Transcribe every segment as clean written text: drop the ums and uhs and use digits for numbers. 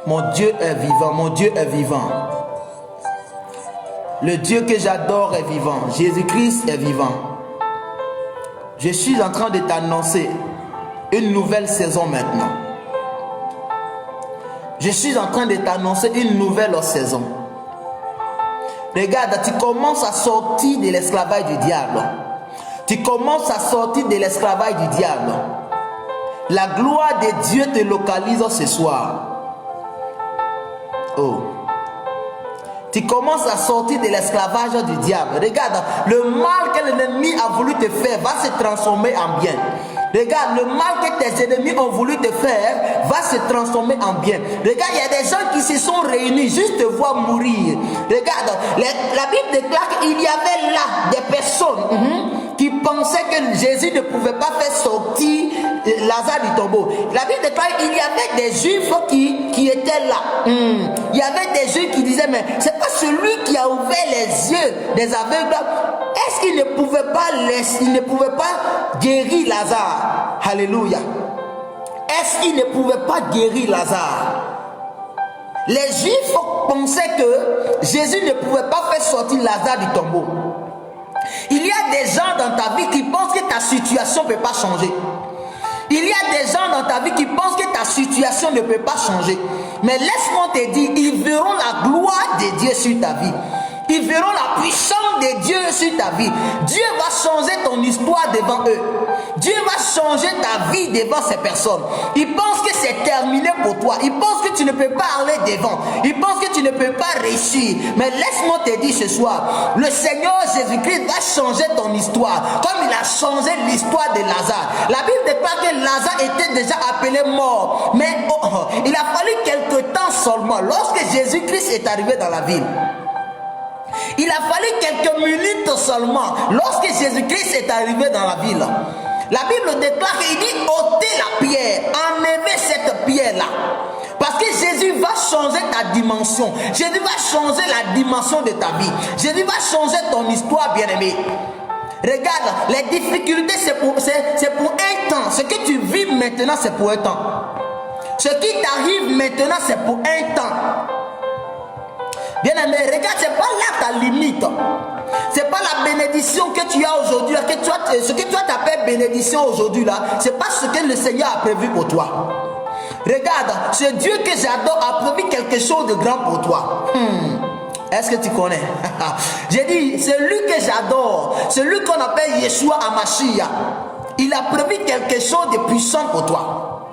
Mon Dieu est vivant, mon Dieu est vivant. Le Dieu que j'adore est vivant. Jésus-Christ est vivant. Je suis en train de t'annoncer une nouvelle saison maintenant. Je suis en train de t'annoncer une nouvelle saison. Regarde, tu commences à sortir de l'esclavage du diable. Tu commences à sortir de l'esclavage du diable. La gloire de Dieu te localise ce soir. Oh. Tu commences à sortir de l'esclavage du diable. Regarde, le mal que l'ennemi a voulu te faire va se transformer en bien. Regarde, le mal que tes ennemis ont voulu te faire va se transformer en bien. Regarde, il y a des gens qui se sont réunis juste te voir mourir. Regarde, la Bible déclare qu'il y avait là des personnes qui pensaient que Jésus ne pouvait pas faire sortir Lazare du tombeau. La Bible déclare qu'il y avait des Juifs qui étaient là. Il y avait des Juifs qui disaient, mais c'est pas celui qui a ouvert les yeux des aveugles. Est-ce qu'il ne pouvait pas guérir Lazare? Alléluia. Est-ce qu'il ne pouvait pas guérir Lazare? Les Juifs pensaient que Jésus ne pouvait pas faire sortir Lazare du tombeau. Il y a des gens dans ta vie qui pensent que ta situation ne peut pas changer. Il y a des gens dans ta vie qui pensent que ta situation ne peut pas changer. Mais laisse-moi te dire, ils verront la gloire de Dieu sur ta vie. Ils verront la puissance de Dieu sur ta vie. Dieu va changer ton histoire devant eux. Dieu va changer ta vie devant ces personnes. Ils pensent que c'est terminé pour toi. Ils pensent que tu ne peux pas aller devant. Ils pensent que tu ne peux pas réussir. Mais laisse-moi te dire ce soir, le Seigneur Jésus-Christ va changer ton histoire. Comme il a changé l'histoire de Lazare. La Bible déclare que Lazare était déjà appelé mort. Mais il a fallu quelque temps seulement. Lorsque Jésus-Christ est arrivé dans la ville. Il a fallu quelques minutes seulement lorsque Jésus-Christ est arrivé dans la ville. La Bible déclare qu'il dit ôtez la pierre, enlevez cette pierre-là. Parce que Jésus va changer ta dimension. Jésus va changer la dimension de ta vie. Jésus va changer ton histoire, bien-aimé. Regarde, les difficultés c'est pour un temps. Ce que tu vis maintenant, c'est pour un temps. Ce qui t'arrive maintenant, c'est pour un temps. Bien aimé, regarde, c'est pas là ta limite. C'est pas la bénédiction que tu as aujourd'hui. Ce que toi t'appelles bénédiction aujourd'hui là, c'est pas ce que le Seigneur a prévu pour toi. Regarde, ce Dieu que j'adore a prévu quelque chose de grand pour toi. Est-ce que tu connais? J'ai dit, c'est lui que j'adore, celui qu'on appelle Yeshua Hamashiach. Il a prévu quelque chose de puissant pour toi.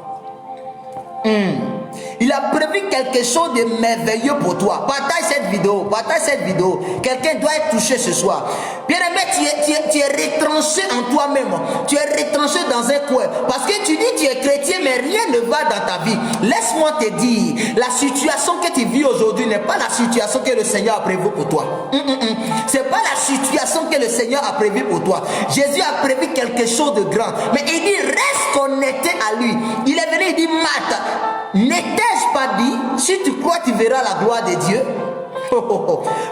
Il a prévu quelque chose de merveilleux pour toi. Partage cette vidéo. Partage cette vidéo. Quelqu'un doit être touché ce soir. Bien aimé, tu es retranché en toi-même. Tu es retranché dans un coin. Parce que tu dis tu es chrétien, mais rien ne va dans ta vie. Laisse-moi te dire, la situation que tu vis aujourd'hui n'est pas la situation que le Seigneur a prévue pour toi. C'est pas la situation que le Seigneur a prévue pour toi. Jésus a prévu quelque chose de grand. Mais il dit, reste connecté à lui. Il est venu, il dit, Marthe, n'étais-je pas dit, si tu crois, tu verras la gloire de Dieu?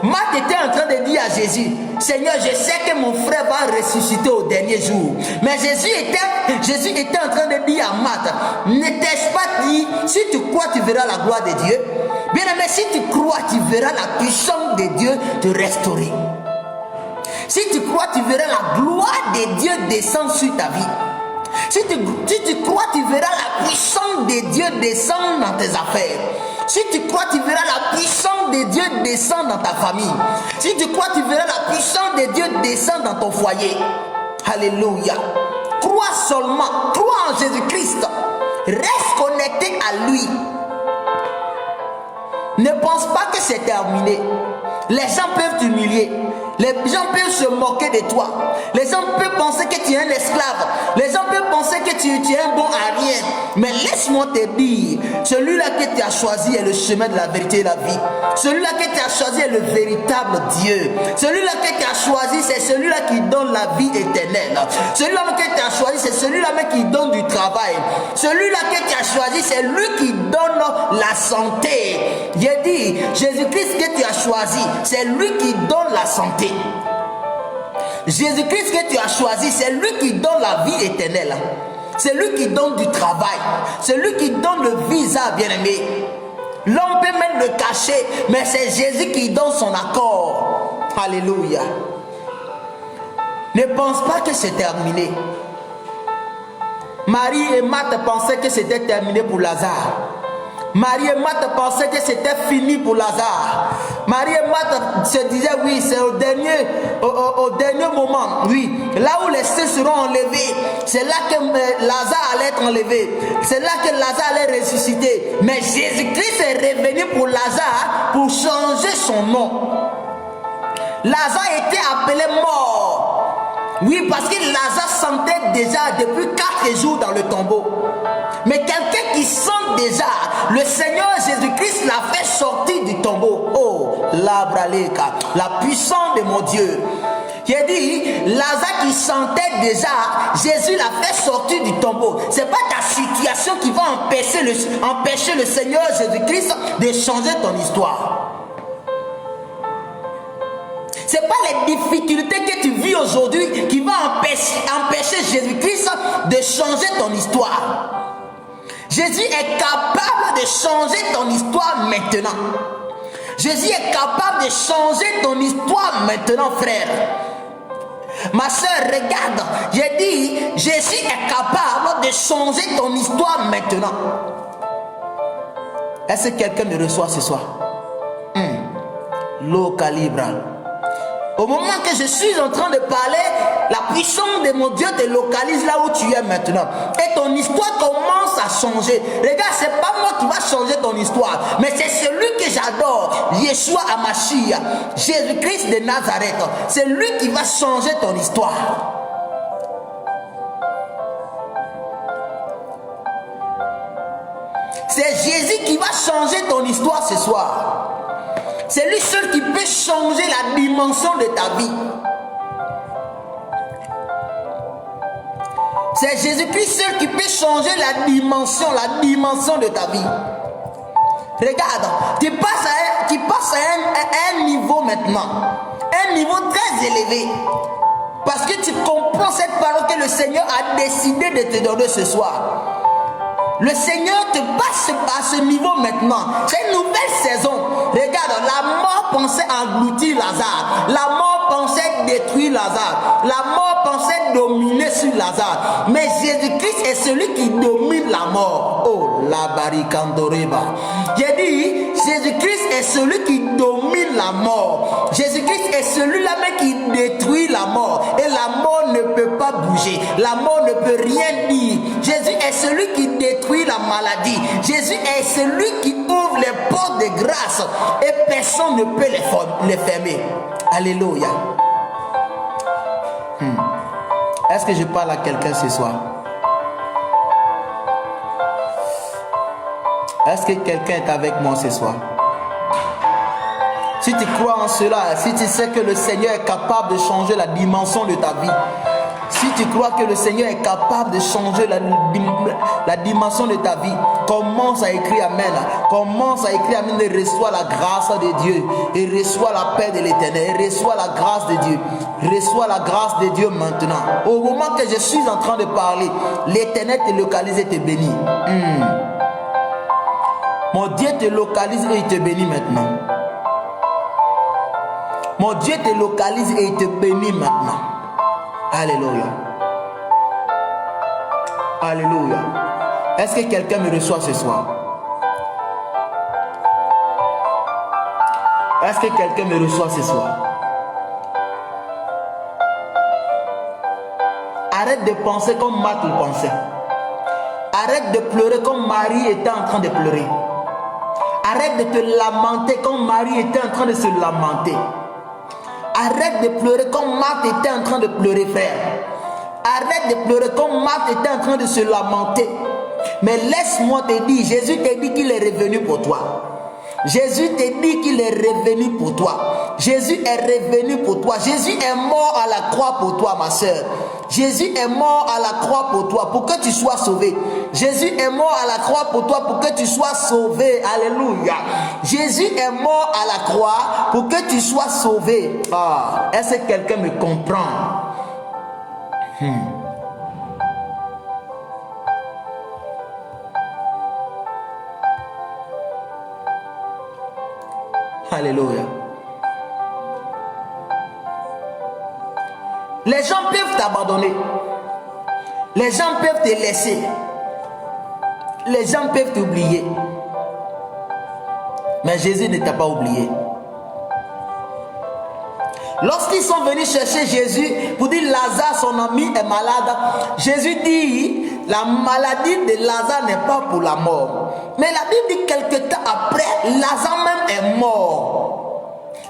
Marthe était en train de dire à Jésus, Seigneur, je sais que mon frère va ressusciter au dernier jour. Mais Jésus était en train de dire à Marthe, n'étais-je pas dit, si tu crois, tu verras la gloire de Dieu? Bien aimé, si tu crois, tu verras la puissance de Dieu te restaurer. Si tu crois, tu verras la gloire de Dieu descendre sur ta vie. Si tu crois, tu verras la puissance de Dieu descendre dans tes affaires. Si tu crois, tu verras la puissance de Dieu descendre dans ta famille. Si tu crois, tu verras la puissance de Dieu descendre dans ton foyer. Alléluia. Crois seulement, crois en Jésus-Christ. Reste connecté à lui. Ne pense pas que c'est terminé. Les gens peuvent t'humilier. Les gens peuvent se moquer de toi. Les gens peuvent penser que tu es un esclave. Les gens peuvent penser que tu es un bon à rien. Mais laisse-moi te dire, celui-là que tu as choisi est le chemin de la vérité et la vie. Celui-là que tu as choisi est le véritable Dieu. Celui-là que tu as choisi, c'est celui-là qui donne la vie éternelle. Celui-là que tu as choisi, c'est celui-là qui donne du travail. Celui-là que tu as choisi, c'est lui qui donne la santé. J'ai dit, Jésus-Christ que tu as choisi, c'est lui qui donne la santé. Jésus-Christ que tu as choisi, c'est lui qui donne la vie éternelle. C'est lui qui donne du travail. C'est lui qui donne le visa, bien-aimé. L'homme peut même le cacher, mais c'est Jésus qui donne son accord. Alléluia. Ne pense pas que c'est terminé. Marie et Marthe pensaient que c'était terminé pour Lazare. Marie et Marthe pensaient que c'était fini pour Lazare. Marie et Marthe se disaient oui, c'est au dernier moment. Oui, là où les saints seront enlevés, c'est là que Lazare allait être enlevé. C'est là que Lazare allait ressusciter. Mais Jésus-Christ est revenu pour Lazare pour changer son nom. Lazare était appelé mort. Oui, parce que Lazare sentait déjà depuis 4 jours dans le tombeau. Mais quelqu'un qui sent déjà, le Seigneur Jésus-Christ l'a fait sortir du tombeau. Oh, la puissance de mon Dieu. J'ai dit, Lazare qui sentait déjà, Jésus l'a fait sortir du tombeau. Ce n'est pas ta situation qui va empêcher le Seigneur Jésus-Christ de changer ton histoire. Ce n'est pas les difficultés que tu vis aujourd'hui qui vont empêcher Jésus-Christ de changer ton histoire. Jésus est capable de changer ton histoire maintenant. Jésus est capable de changer ton histoire maintenant, frère. Ma soeur, regarde, j'ai dit, Jésus est capable de changer ton histoire maintenant. Est-ce que quelqu'un me reçoit ce soir? L'eau calibre. Au moment que je suis en train de parler, la puissance de mon Dieu te localise là où tu es maintenant. Et ton histoire commence à changer. Regarde, ce n'est pas moi qui va changer ton histoire, mais c'est celui que j'adore, Yeshua Hamashia, Jésus-Christ de Nazareth. C'est lui qui va changer ton histoire. C'est Jésus qui va changer ton histoire ce soir. C'est lui seul qui peut changer la dimension de ta vie. C'est Jésus-Christ seul qui peut changer la dimension de ta vie. Regarde, tu passes à un niveau maintenant. Un niveau très élevé. Parce que tu comprends cette parole que le Seigneur a décidé de te donner ce soir. Le Seigneur te passe à ce niveau maintenant. C'est une nouvelle saison. Regarde, la mort pensait engloutir Lazare. La mort pensait détruire Lazare. La mort pensait dominer sur Lazare. Mais Jésus-Christ est celui qui domine la mort. Oh, la baricandoreba. J'ai dit, Jésus-Christ est celui qui domine la mort. Jésus-Christ est celui-là même qui détruit la mort. Et la mort ne peut pas bouger. La mort ne peut rien dire. Jésus est celui qui détruit la maladie. Jésus est celui qui ouvre les portes de grâce et personne ne peut les fermer. Alléluia. Est-ce que je parle à quelqu'un ce soir? Est-ce que quelqu'un est avec moi ce soir? Si tu crois en cela, si tu sais que le Seigneur est capable de changer la dimension de ta vie, si tu crois que le Seigneur est capable de changer la dimension de ta vie, commence à écrire Amen. Commence à écrire Amen et reçois la grâce de Dieu. Et reçois la paix de l'Éternel. Et reçois la grâce de Dieu. Reçois la grâce de Dieu maintenant. Au moment que je suis en train de parler, l'Éternel te localise et te bénit. Mon Dieu te localise et il te bénit maintenant. Mon Dieu te localise et il te bénit maintenant. Alléluia. Alléluia. Est-ce que quelqu'un me reçoit ce soir? Est-ce que quelqu'un me reçoit ce soir? Arrête de penser comme Marthe le pensait. Arrête de pleurer comme Marie était en train de pleurer. Arrête de te lamenter comme Marie était en train de se lamenter. Arrête de pleurer comme Marthe était en train de pleurer, frère. Arrête de pleurer comme Marthe était en train de se lamenter. Mais laisse-moi te dire, Jésus t'a dit qu'il est revenu pour toi. Jésus t'a dit qu'il est revenu pour toi. Jésus est revenu pour toi. Jésus est mort à la croix pour toi, ma soeur. Jésus est mort à la croix pour toi, pour que tu sois sauvé. Jésus est mort à la croix pour toi, pour que tu sois sauvé. Alléluia. Jésus est mort à la croix pour que tu sois sauvé. Ah, est-ce que quelqu'un me comprend? Alléluia. Les gens peuvent t'abandonner. Les gens peuvent te laisser. Les gens peuvent t'oublier. Mais Jésus ne t'a pas oublié. Lorsqu'ils sont venus chercher Jésus pour dire Lazare, son ami, est malade, Jésus dit la maladie de Lazare n'est pas pour la mort. Mais la Bible dit quelque temps après, Lazare même est mort.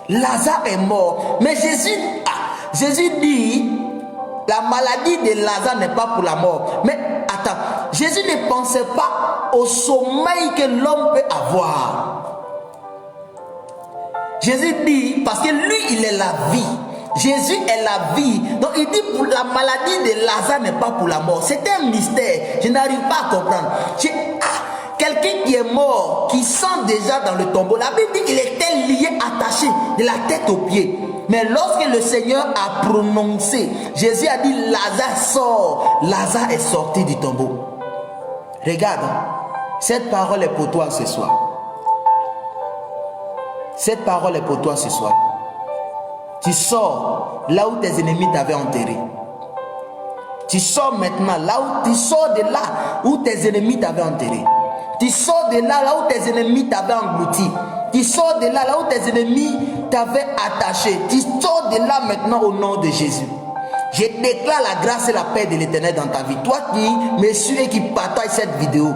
Lazare est mort. Mais Jésus dit la maladie de Lazare n'est pas pour la mort. Mais attends, Jésus ne pensait pas au sommeil que l'homme peut avoir. Jésus dit, parce que lui, il est la vie. Jésus est la vie. Donc il dit, pour la maladie de Lazare n'est pas pour la mort. C'est un mystère. Je n'arrive pas à comprendre. Quelqu'un qui est mort, qui sent déjà dans le tombeau. La Bible dit qu'il était lié, attaché de la tête aux pieds. Mais lorsque le Seigneur a prononcé, Jésus a dit, Lazare sort. Lazare est sorti du tombeau. Regarde, cette parole est pour toi ce soir. Cette parole est pour toi ce soir. Tu sors là où tes ennemis t'avaient enterré. Tu sors maintenant là où tu sors de là où tes ennemis t'avaient enterré. Tu sors de là où tes ennemis t'avaient englouti. Tu sors de là où tes ennemis t'avaient attaché. Tu sors de là maintenant au nom de Jésus. Je déclare la grâce et la paix de l'Éternel dans ta vie. Toi qui me suis et qui partage cette vidéo,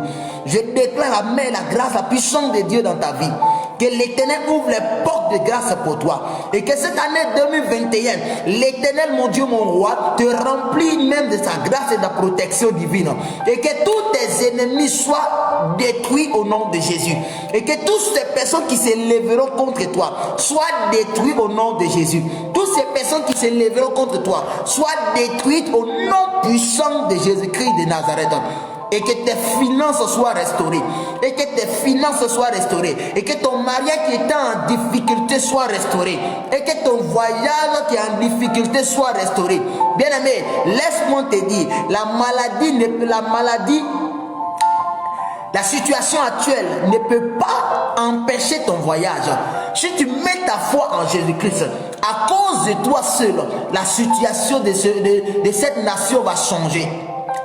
je déclare la main, la grâce, la puissance de Dieu dans ta vie. Que l'Éternel ouvre les portes de grâce pour toi. Et que cette année 2021, l'Éternel, mon Dieu, mon roi, te remplit même de sa grâce et de la protection divine. Et que tous tes ennemis soient détruits au nom de Jésus. Et que toutes ces personnes qui se lèveront contre toi soient détruites au nom de Jésus. Toutes ces personnes qui se lèveront contre toi soient détruites au nom puissant de Jésus-Christ de Nazareth. Et que tes finances soient restaurées. Et que tes finances soient restaurées. Et que ton mariage qui était en difficulté soit restauré. Et que ton voyage qui est en difficulté soit restauré. Bien-aimé, laisse-moi te dire, la situation actuelle ne peut pas empêcher ton voyage. Si tu mets ta foi en Jésus-Christ, à cause de toi seul, la situation de cette nation va changer.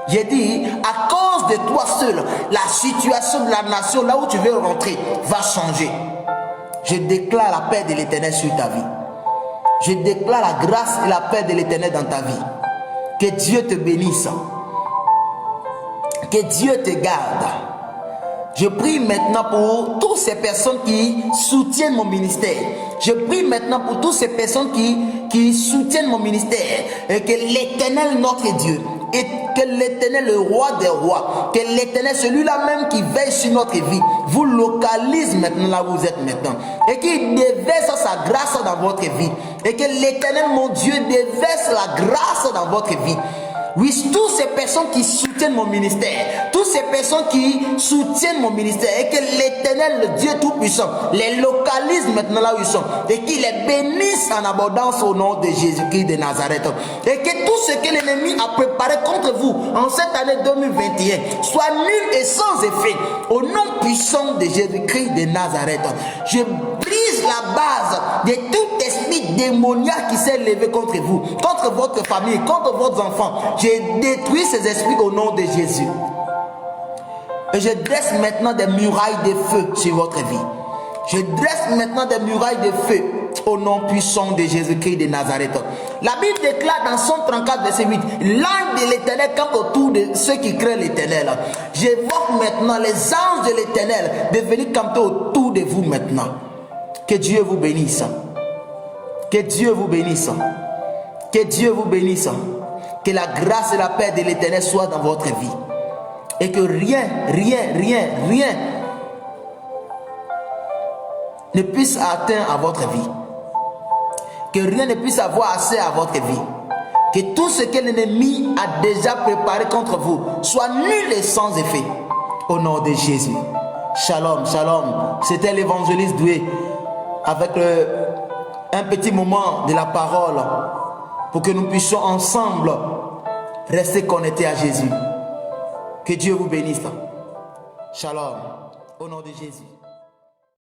J'ai dit, à cause de toi seul, la situation de la nation, là où tu veux rentrer, va changer. Je déclare la paix de l'Éternel sur ta vie. Je déclare la grâce et la paix de l'Éternel dans ta vie. Que Dieu te bénisse. Que Dieu te garde. Je prie maintenant pour toutes ces personnes qui soutiennent mon ministère. Je prie maintenant pour toutes ces personnes qui soutiennent mon ministère. Et que l'Éternel, notre Dieu, et que l'Éternel, le roi des rois, que l'Éternel, celui-là même qui veille sur notre vie, vous localise maintenant là où vous êtes maintenant. Et qu'il déverse sa grâce dans votre vie. Et que l'Éternel, mon Dieu, déverse la grâce dans votre vie. Oui, toutes ces personnes qui soutiennent mon ministère, toutes ces personnes qui soutiennent mon ministère, et que l'Éternel, le Dieu Tout-Puissant, les localise maintenant là où ils sont, et qu'il les bénisse en abondance au nom de Jésus-Christ de Nazareth. Et que tout ce que l'ennemi a préparé contre vous en cette année 2021 soit nul et sans effet, au nom puissant de Jésus-Christ de Nazareth. Je brise la base de tout esprit démoniaque qui s'est levé contre vous, contre votre famille, contre vos enfants. Je détruis ces esprits au nom de Jésus. Et je dresse maintenant des murailles de feu sur votre vie. Je dresse maintenant des murailles de feu au nom puissant de Jésus-Christ de Nazareth. La Bible déclare dans Somme 34, verset 8, l'ange de l'Éternel campe autour de ceux qui craignent l'Éternel. J'évoque maintenant les anges de l'Éternel de venir camper autour de vous maintenant. Que Dieu vous bénisse. Que Dieu vous bénisse. Que Dieu vous bénisse. Que la grâce et la paix de l'Éternel soient dans votre vie. Et que rien ne puisse atteindre à votre vie. Que rien ne puisse avoir accès à votre vie. Que tout ce que l'ennemi a déjà préparé contre vous soit nul et sans effet. Au nom de Jésus. Shalom, shalom. C'était l'évangéliste Doué avec un petit moment de la parole pour que nous puissions ensemble rester connectés à Jésus. Que Dieu vous bénisse. Shalom. Au nom de Jésus.